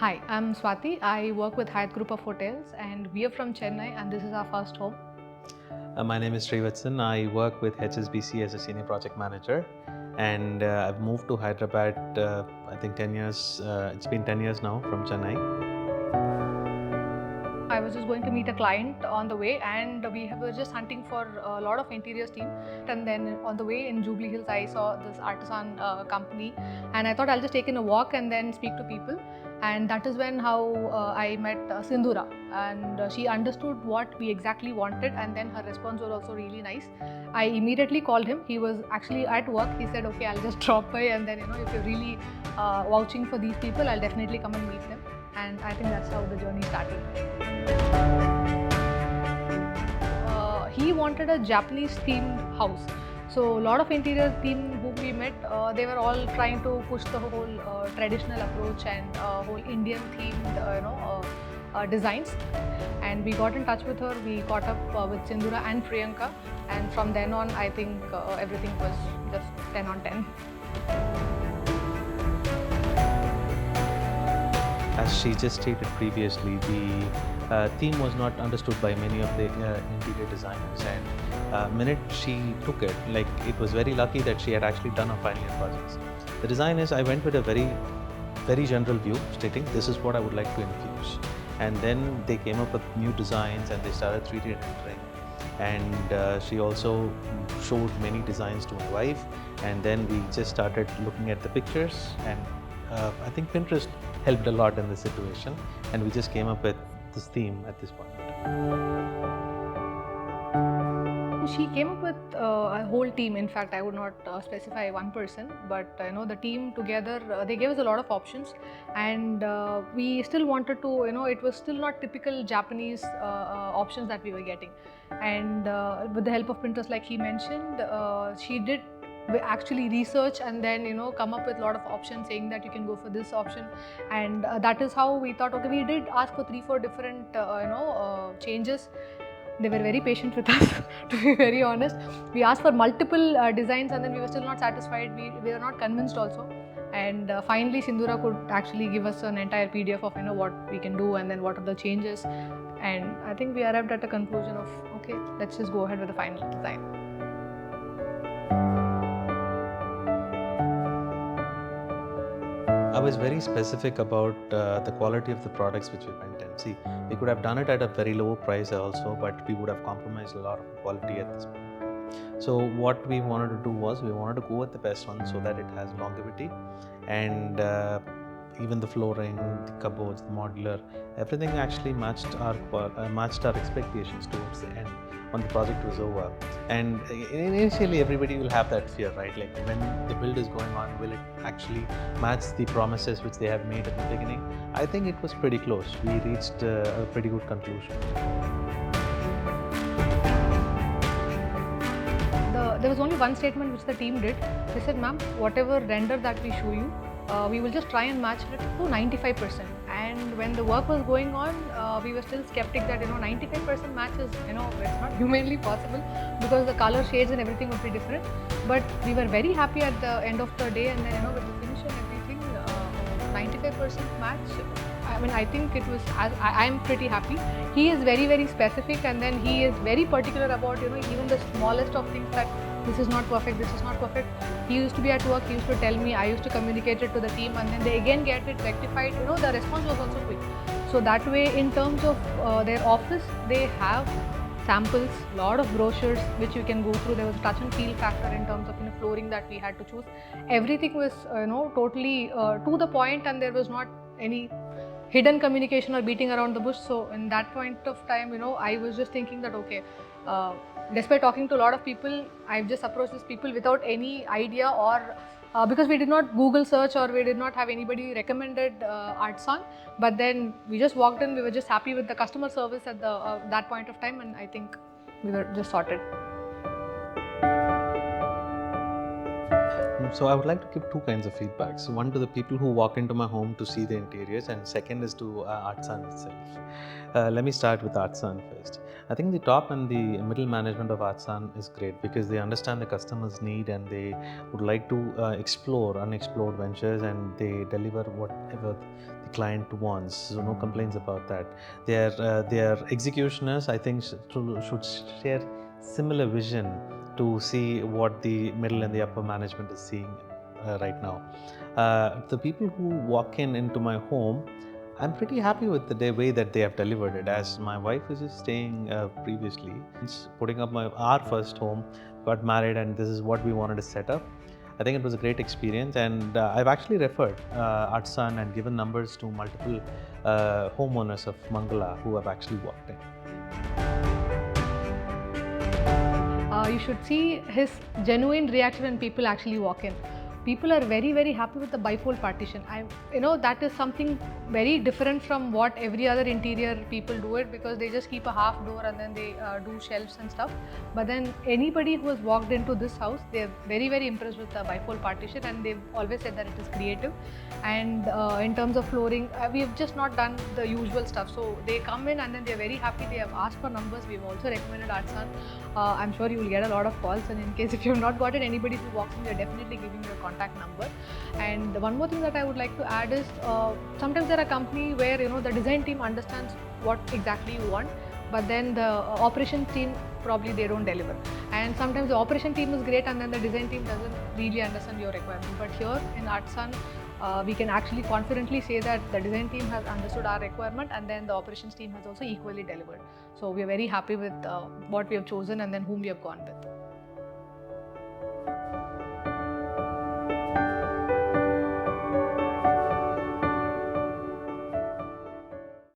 Hi, I'm Swati. I work with Hyatt Group of Hotels and we are from Chennai and this is our first home. My name is Aertsen. I work with HSBC as a senior project manager, and I've moved to Hyderabad. I think 10 years. It's been 10 years now from Chennai. I was just going to meet a client on the way and we were just hunting for a lot of interiors team. And then on the way in Jubilee Hills, I saw this Aertsen company and I thought I'll just take in a walk and then speak to people. And that is when I met Sindhura and she understood what we exactly wanted and then her response was also really nice. I immediately called him. He was actually at work. He said, okay, I'll just drop by and then, if you're really vouching for these people, I'll definitely come and meet them. And I think that's how the journey started. He wanted a Japanese themed house. So a lot of interior team whom we met, they were all trying to push the whole traditional approach and whole Indian themed designs. And we got in touch with her. We caught up with Sindhura and Priyanka, and from then on, I think everything was just 10 on 10. As she just stated previously, the theme was not understood by many of the interior designers, and minute she took it, like it was very lucky that she had actually done her final year projects. The design is, I went with a very general view, stating this is what I would like to infuse, and then they came up with new designs and they started 3D rendering. And she also showed many designs to my wife, and then we just started looking at the pictures, and I think Pinterest helped a lot in this situation, and we just came up with this theme at this point. She came up with a whole team. In fact, I would not specify one person, but the team together, they gave us a lot of options, and we still wanted to, it was still not typical Japanese options that we were getting. And with the help of Pinterest, like he mentioned, she did actually research and then come up with a lot of options saying that you can go for this option, and that is how we thought, okay, we did ask for 3-4 different changes. They were very patient with us, to be very honest. We asked for multiple designs and then we were still not satisfied. We were not convinced also. And finally, Sindhura could actually give us an entire PDF of what we can do and then what are the changes. And I think we arrived at a conclusion of, okay, let's just go ahead with the final design. I was very specific about the quality of the products which we went in. See, we could have done it at a very low price also, but we would have compromised a lot of quality at this point. So what we wanted to do was we wanted to go with the best one so that it has longevity, and even the flooring, the cupboards, the modular, everything actually matched our expectations towards the end when the project was over. And initially everybody will have that fear, right? Like when the build is going on, will it actually match the promises which they have made at the beginning? I think it was pretty close. We reached a pretty good conclusion. There was only one statement which the team did. They said, ma'am, whatever render that we show you, we will just try and match it to 95%. And when the work was going on, we were still skeptic that 95% match is it's not humanly possible because the color shades and everything would be different. But we were very happy at the end of the day, and then with the finish and everything, 95% match. I mean, I think it was. I am pretty happy. He is very specific, and then he is very particular about even the smallest of things, that this is not perfect, this is not perfect. He used to be at work, he used to tell me, I used to communicate it to the team, and then they again get it rectified. The response was also quick. So that way, in terms of their office, they have samples, lot of brochures which you can go through. There was touch and feel factor in terms of flooring that we had to choose. Everything was totally to the point, and there was not any hidden communication or beating around the bush. So in that point of time, I was just thinking that, okay, despite talking to a lot of people, I've just approached these people without any idea, or because we did not Google search or we did not have anybody recommended Aertsen. But then we just walked in, we were just happy with the customer service at that point of time, and I think we were just sorted. So I would like to give two kinds of feedbacks. One to the people who walk into my home to see the interiors, and second is to Aertsen itself. Let me start with Aertsen first. I think the top and the middle management of Aertsen is great because they understand the customer's need and they would like to explore unexplored ventures, and they deliver whatever the client wants. So no complaints about that. Their executioners, I think, should share similar vision to see what the middle and the upper management is seeing right now. The people who walk into my home, I'm pretty happy with the way that they have delivered it. As my wife is just staying previously, it's putting up our first home, got married, and this is what we wanted to set up. I think it was a great experience, and I've actually referred Aertsen and given numbers to multiple homeowners of Mangala who have actually walked in. You should see his genuine reaction when people actually walk in. People are very, very happy with the bifold partition. That is something very different from what every other interior people do it, because they just keep a half door and then they do shelves and stuff. But then anybody who has walked into this house, they're very, very impressed with the bifold partition, and they've always said that it is creative. And in terms of flooring, we've just not done the usual stuff. So they come in and then they're very happy. They have asked for numbers. We've also recommended Aertsen. I'm sure you will get a lot of calls, and in case if you have not got it, anybody who walks in, we are definitely giving you a contact number. And one more thing that I would like to add is sometimes there are companies where the design team understands what exactly you want, but then the operations team probably they don't deliver. And sometimes the operation team is great and then the design team doesn't really understand your requirement. But here in Aertsen, we can actually confidently say that the design team has understood our requirement, and then the operations team has also equally delivered. So we are very happy with what we have chosen and then whom we have gone with.